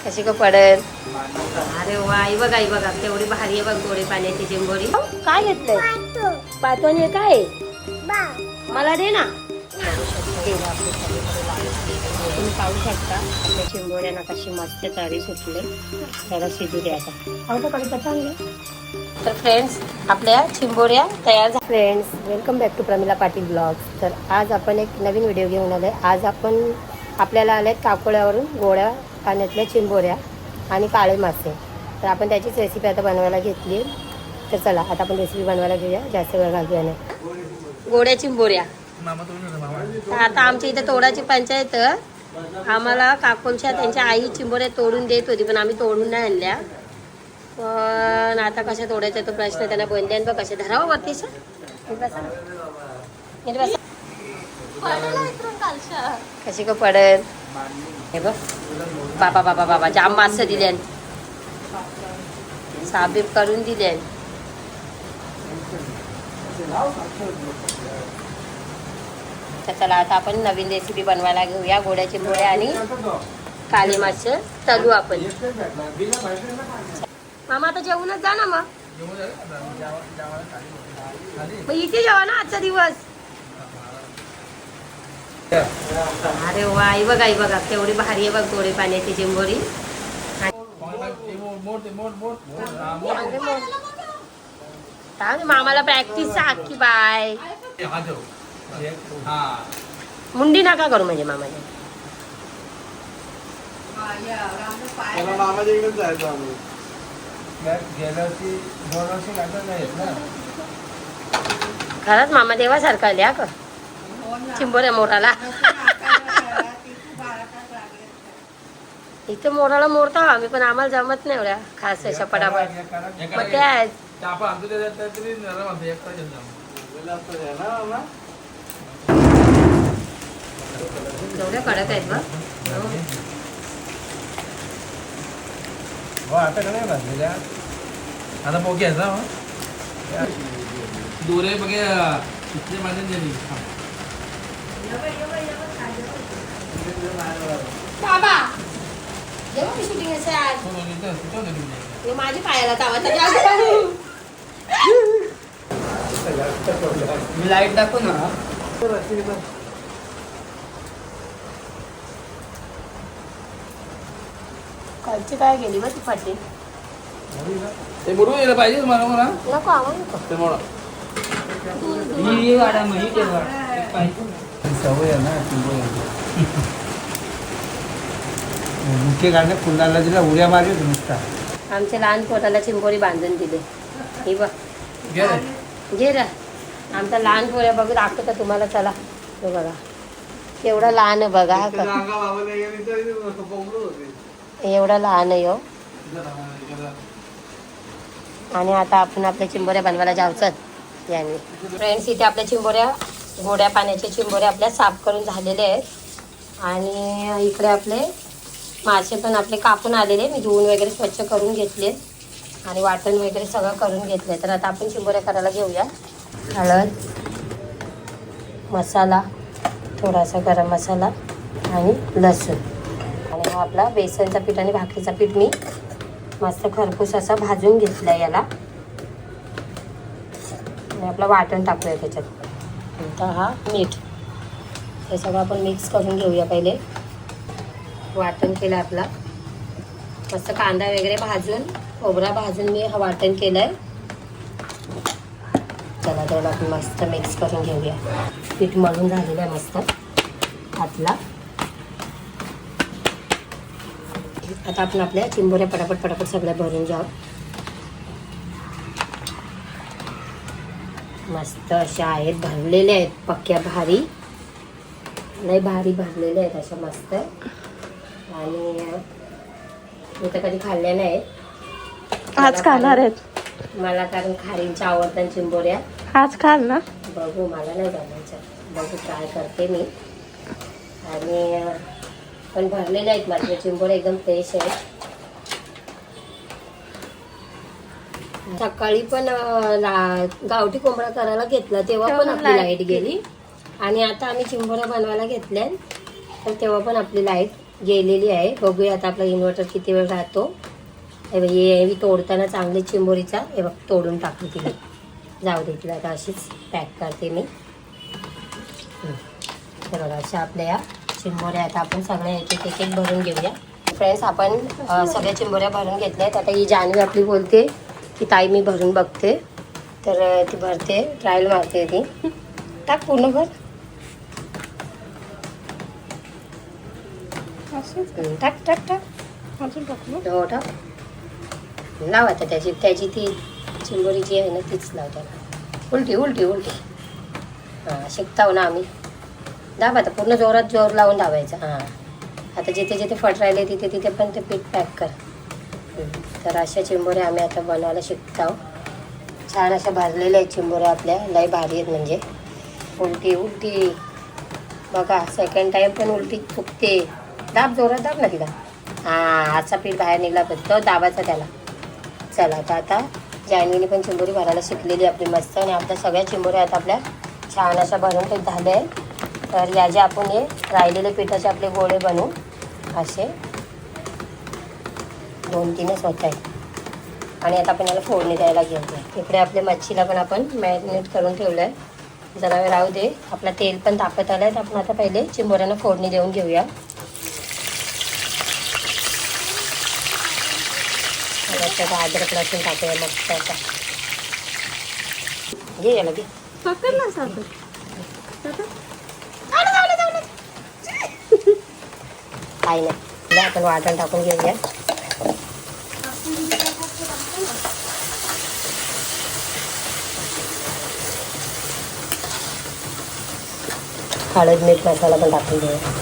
कशी का पडेल. अरे वा, आई बघा तेवढी भारी आहे बघ गोडे पाण्याची चिंबोरी. काय घेतलंय पातोनी काय मला दे ना. तुम्ही पाहू शकता आपल्या चिंबोऱ्यांना कशी मस्त तरी सुटले. त्याला शिजू द्या आता. तर फ्रेंड्स आपल्या चिंबोऱ्या तयार झाल्या. Friends welcome back to Pramila Patil blogs. तर आज आपण एक नवीन व्हिडिओ घेऊन आलो आहे. आज आपण आपल्याला आले आहेत काकोळ्यावरून गोड्या पाण्यातल्या चिंबोऱ्या आणि काळे मासे. तर आपण त्याचीच रेसिपी आता बनवायला घेतली. तर चला आता आपण रेसिपी बनवायला घेऊया, जास्त वेळ घालूया नाही. गोड्या चिंबोऱ्या. तर आता आमच्या इथे तोडाची पंचायत. आम्हाला काकोंच्या त्यांच्या आई चिंबोऱ्या तोडून देत होती, पण आम्ही तोडून नाही आणल्या. पण आता कशा तोडायचा तो प्रश्न. त्यांना बनल्यान बघ कशा धरावं वरती. कशी का पडेल. हे बघ बाबा जाम मासे दिल्यान, साबीप करून दिल्यान. तर चला आता आपण नवीन रेसिपी बनवायला घेऊया. गोड्या चिंबोऱ्या आणि काळे मासे तलू आपण. मामा आता जेवूनच जा ना. मग इथे जेवा ना आजचा दिवस. अरे वा, आई बघा तेवढी भारी आहे बघ गोडे पाण्याची चिंबोरी. मामाला प्रॅक्टिस की बाय. मुंडी नका करू म्हणजे मामाच्या. खरंच मामा देवासारखा आल्या का चिंबोऱ्या मोराला. इथे मोराला मोरता आम्ही, पण आम्हाला जमत नाही एवढ्या खास अशा पटापट. मग काय एवढ्या कडक आहेत बघ. आता पोके आहेत ना दोरे बघे इथले माझे बाबा माझी पायाला मी लाईट दाखव ना. कालची काय गेली बघ ती फाटी. ते बुडवून गेलं पाहिजे मला. मला नको आम्हाला नको. ते मोडा ही वाडा मही ठेवा सवय आहे ना. मुख्य गाणे कुंडाला दिला उड्या मारली नुसता. आमच्या लहान पोराला चिंबोरी बांधून दिले. ही बघ घे रे. आमचा लहान पोऱ्या बघू दाखवता तुम्हाला. चला तो बघा एवढा लहान आहे बघा. एवढा लहान आहे हो. आणि आता आपण आपल्या चिंबोऱ्या बनवायला जाऊचं यांनी. फ्रेंड्स इथे आपल्या चिंबोऱ्या गोड्या पाण्याच्या चिंबोऱ्या आपल्या साफ करून झालेल्या आहेत. आणि इकडे आपले मासे पण आपले कापून आलेले. मी धुवून वगैरे स्वच्छ करून घेतले आणि वाटण वगैरे सगळं करून घेतले. तर आता आपण चिंबोऱ्या करायला घेऊया. हळद, मसाला, थोडासा गरम मसाला आणि लसूण. आणि हा आपला बेसनचा पीठ आणि भाकरीचा पीठ मी मस्त खरपूस असा भाजून घेतला याला. आणि आपलं वाटण टाकूया त्याच्यात. नंतर हा मीठ. हे सगळं आपण मिक्स करून घेऊया. पहिले वाटण केलं आपला मस्त. कांदा वगैरे भाजून खोबरा भाजून मी हा वाटण केलं आहे. चला तेवढं आपण मस्त मिक्स करून घेऊया. पीठ मळून झालेलं आहे मस्त आतला. आता आपण आपल्या चिंबोऱ्या पटापट सगळ्या भरून जाऊ. मस्त अशा आहेत, भरलेल्या आहेत पक्क्या. भारी लय भारी भरलेल्या आहेत अशा मस्त. आणि मी तर कधी खाल्ल्या नाहीत. आज खाणार आहेत. मला कारण खारींच्या आवडतात चिंबोऱ्या. आज खाल ना. बघू मला नाही जमायचं. बघू ट्राय करते मी. आणि पण भरलेले आहेत माझे चिंबोऱ्या एकदम फ्रेश आहेत. सकाळी पण गावठी कोंबडा करायला घेतला तेव्हा पण आपली लाईट गेली. आणि आता आम्ही चिंबोऱ्या बनवायला घेतल्या तर तेव्हा पण आपली लाईट गेलेली आहे. बघूया आता आपला इन्व्हर्टर किती वेळ राहतो. हे बघ, हे तोडताना चांगली चिंबोरीचा हे बघ तोडून टाकली तिला. जाऊ दे तिला आता अशीच पॅक करते मी. तर बघा अशा आपल्या या चिंबोऱ्या आता आपण सगळ्या एक एक भरून घेऊया. फ्रेंड्स आपण सगळ्या चिंबोऱ्या भरून घेतल्या आहेत. आता ही जान्हवी आपली बोलते की ताई मी भरून बघते. तर ती भरते, ट्रायल मारते ती. टाक पूर्ण भर. टाक टाक टाक. हो टाक. लाव आता त्याची ती चिंबोरी जी आहे ना तीच लाव त्याला. उलटी उलटी उलटी. हां शिकताव ना आम्ही. दाब आता पूर्ण जोरात जोर लावून दाबायचं. हां आता जिथे जिथे फट राहिले तिथे तिथे पण ते पीठ पॅक कर. तर अशा चिंबोऱ्या आम्ही आता बनवायला शिकताव. छान अशा भरलेल्या आहेत चिंबोऱ्या आपल्या. लय भारी आहेत म्हणजे. उलटी उलटी बघा सेकंड टाईम पण उलटी चुकते. दाब जोरात दाब ना तिला. हां असा पीठ बाहेर निघला तो दाबाचा त्याला. चला आता जान्हवीने पण चिंबोरी भरायला शिकलेली आपली मस्त. आणि आपल्या सगळ्या चिंबोऱ्या आता आपल्या छान अशा भरून ते झाले आहे. तर याचे आपण हे राहिलेले पिठाचे आपले गोळे बनवू. असे 2-3च होत आहेत. आणि आता आपण याला फोडणी द्यायला घेऊया. इकडे आपल्या मच्छीला पण आपण मॅरिनेट करून ठेवलं आहे. जरा वेळ राहू दे. आपला तेल पण तापत आलं आहे. तर आपण आता पहिले चिंबोऱ्यांना फोडणी देऊन घेऊया. त्याचा अद्रक लसूण टाकूया मस्त आता. घे याला घे. काही नाही आपण वाटण टाकून घेऊया. हळद मीठ मसाला पण टाकून घेऊया.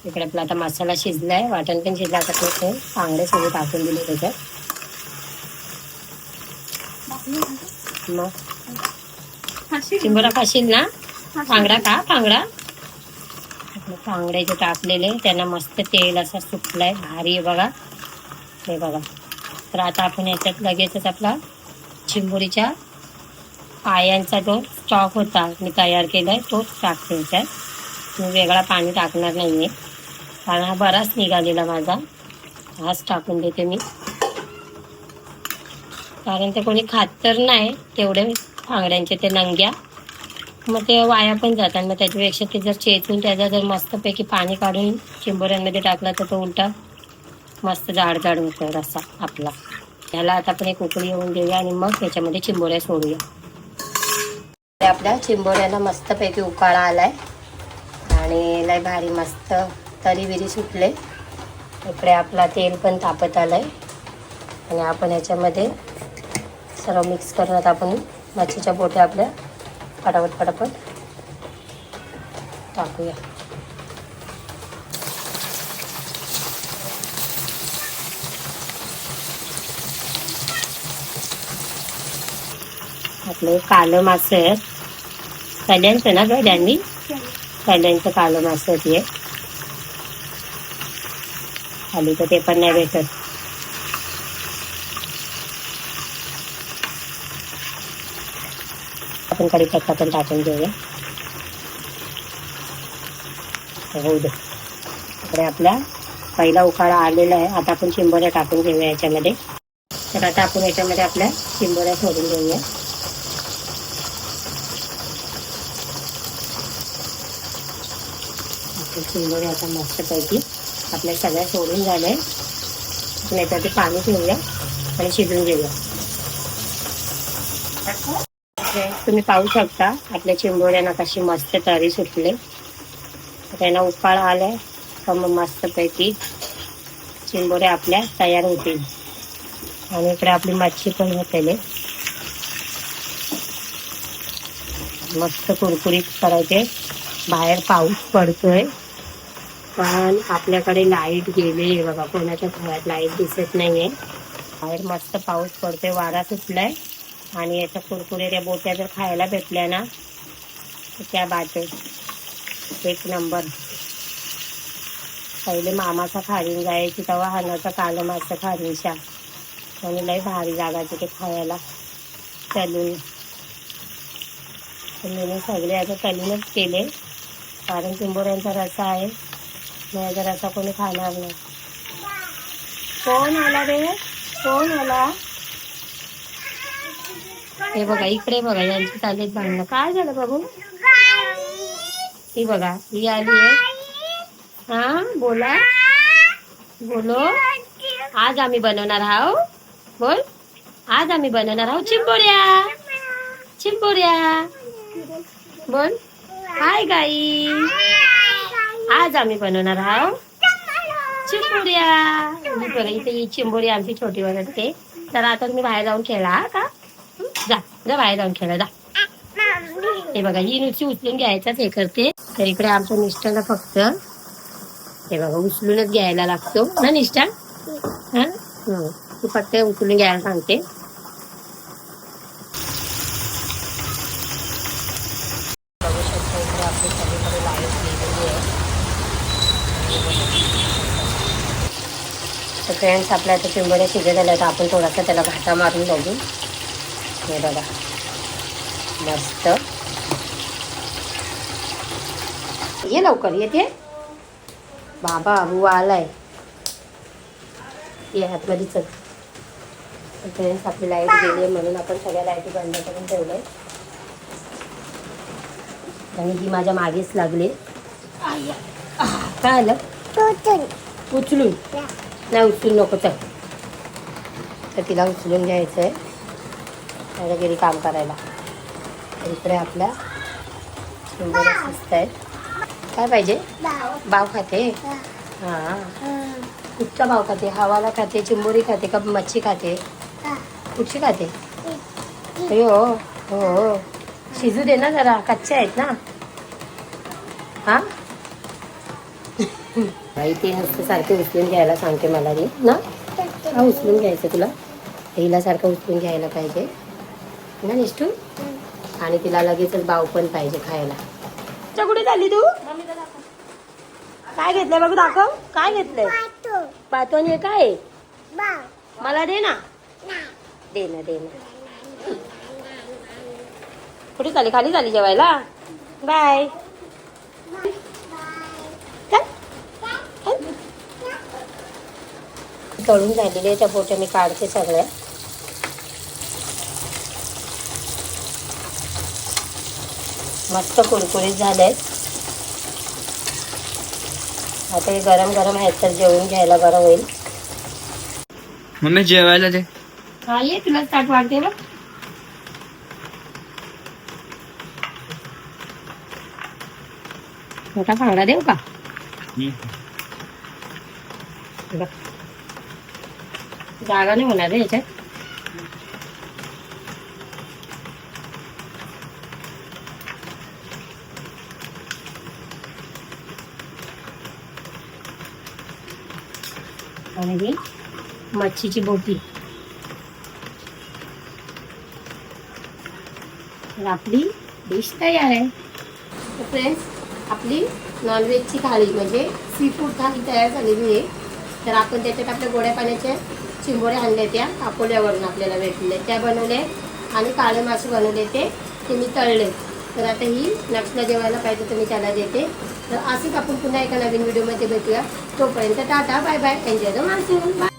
इकडे आपला आता मसाला शिजलाय, वाटण पण शिजला. आता ते चांगले सगळे टाकून दिले त्याच्यात. मग चिंबोरा खाशील ना. पांगडा का पांगडा. पांगड्याचे टाकलेले त्यांना मस्त तेल असं सुटलंय भारी आहे बघा. हे बघा. तर आता आपण याच्यात लगेचच आपला चिंबोरीच्या पायांचा जो स्टॉक होता मी तयार केलाय तोच टाकते याच्यात. मी वेगळा पाणी टाकणार नाहीये कारण हा बराच निघालेला माझा. हाच टाकून देते मी. कारण ते कोणी खात तर नाही तेवढे पांगड्यांचे ते नंग्या. मग ते वाया पण जातात. मग त्याच्यापेक्षा ते जर चेचून त्याचा जर मस्तपैकी पाणी काढून चिंबोऱ्यांमध्ये टाकला तर तो उलटा मस्त जाड जाड होतो रस्सा आपला. ह्याला आता आपण एक उकळी येऊन देऊया आणि मग त्याच्यामध्ये चिंबोऱ्या सोडूया. आपल्या चिंबोऱ्याला मस्तपैकी उकाळा आलाय आणि लय भारी मस्त तरी बिरी सुटले. इकडे आपला तेल पण तापत आलंय आणि आपण ह्याच्यामध्ये सर्व मिक्स करण्यात आपण मच्छीच्या बोट्या आपल्या फटाफट फटाफट टाकूया. आपले कालं मासे आहेत. कल्यांचं ना गड्यांनी कल्यांचं कालं मासे आहेत हे. खाली तर ते पण नाही भेटत. आपण कढीपत्ता पण टाकून घेऊया. होऊ दे. इकडे आपला पहिला उकाळा आलेला आहे. आता आपण चिंबोऱ्या टाकून घेऊया याच्यामध्ये. तर आता आपण याच्यामध्ये आपल्या चिंबोऱ्या सोडून घेऊया. चिंबोऱ्या आता मस्तपैकी आपल्या सगळ्या सोडून झालंय. आपण याच्यावरती पाणी ठेवूया आणि शिजवून घेऊया. तुम्ही पाहू शकता आपल्या चिंबोऱ्यांना कशी मस्त तरी सुटले. त्यांना उकाळा आलाय तर मग मस्तपैकी चिंबोऱ्या आपल्या तयार होतील. आणि इकडे आपली मच्छी पण होते. मस्त कुरकुरीत करायचे. बाहेर पाऊस पडतोय पण आपल्याकडे लाईट गेली बघा. कोणाच्या घरात लाईट दिसत नाहीये. बाहेर मस्त पाऊस पडतोय, वारा सुटलाय आणि याच्या कुरकुऱ्या बोट्या जर खायला भेटल्या ना तर त्या बाटे एक नंबर. पहिले मामाचा खारीन जायची तेव्हा हानाचा कालं मागचं खारीनशा आणि लई भारी लागायचे ते खायला तलून. मी सगळे आता तलूनच केले कारण चिंबोऱ्यांचा रस्सा आहे, माझा रस्सा कोणी खाणार नाही. कोण आला रे, कोण आला? हे बघा इकडे बघा, यांची चालेल भांडणं. काय झालं बघू? ही बघा ही आली आहे. हा बोला, बोलो. आज आम्ही बनवणार आहोत, बोल, आज आम्ही बनवणार आहोत चिंबोऱ्या. चिंबोऱ्या बोल. हाय गाई, आज आम्ही बनवणार आहोत चिंबोऱ्या. बघा इथे ही चिंबोरी आमची छोटी बनवते. तर आता तुम्ही बाहेर जाऊन खेळा. हा का? जा जा बाहेर जाऊन खेळा जा. हे बघा ही नुसती उचलून घ्यायचाच हे करते. तर इकडे आमच्या निष्ठाला फक्त हे बघा उचलूनच घ्यायला लागतो ना निष्ठा. हा तू फक्त उचलून घ्यायला सांगते. बघू शकता इकडे आपली सगळीकडे लाईट गेलेली आहे. तर फ्रेंड्स आपल्या आता चिंबोऱ्या शिजत आल्या तर आपण थोडासा त्याला घाटा मारून बघू. हे बघा मस्त. ये लवकर येते बाबा, बुवा आलाय. ये आतमध्ये चल. फ्रेंड्स आपली लाईट गेली आहे म्हणून आपण सगळ्या लाईटी बंद करून ठेवलंय आणि ही माझ्या मागेच लागली. काय आलं? उचलून नाही, उचलून नको. तर तिला उचलून घ्यायचं आहे, माझ्या गेली काम करायला. तर इकडे आपल्या चिंबोऱ्या शिजत आहेत. काय पाहिजे? बाव खाते. हां कुठचा बाव खाते? हवाला खाते, चिंबोरी खाते का मच्छी खाते? कुठची खाते? हो हो शिजू दे ना जरा, कच्चे आहेत ना. हां इथे हस्त सारखे उचलून घ्यायला सांगते मला रे ना. हा उचलून घ्यायचं तुला, हिला सारखं उचलून घ्यायला पाहिजे ना निष्ठू. आणि तिला लगेचच बाव पण पाहिजे खायला. कुठे चालली तू? काय घेतलंय बघू, दाखव. काय घेतलंय? पातोन. हे काय? मला दे ना, दे ना, दे ना. कुठे चालली? खाली चालली जेवायला? बाय. तळून झालेले आहे त्या पोट्या मी काढते सगळ्या. मस्त कुरकुरीत झाले. आता हे गरम गरम आहेत तर जेवून घ्यायला बरं होईल. मम्मी जेवायला दे. हा ये तुला ताट वाढते बघ. मोठा फांगडा देऊ का? जागा नाही होणार रे याच्यात. आणि ही मच्छीची बोटी. तर आपली डिश तयार आहे. तर फ्रेंड्स आपली नॉनव्हेजची थाळी म्हणजे सी फूड थाळी तयार झालेली आहे. तर आपण त्याच्यात आपल्या गोड्या पाण्याच्या चिंबोऱ्या आणल्या, त्या अकोल्यावरून आपल्याला भेटले, त्या बनवल्या. आणि काळे मासे बनवले ते मी तळले. तर आता ही नक्षला जेवायला पाहिजे तर मी त्याला देते. तर असेच आपण पुन्हा एका नवीन व्हिडिओमध्ये भेटूया. तोपर्यंत tata bye bye. Enjoy the monsoon. Bye.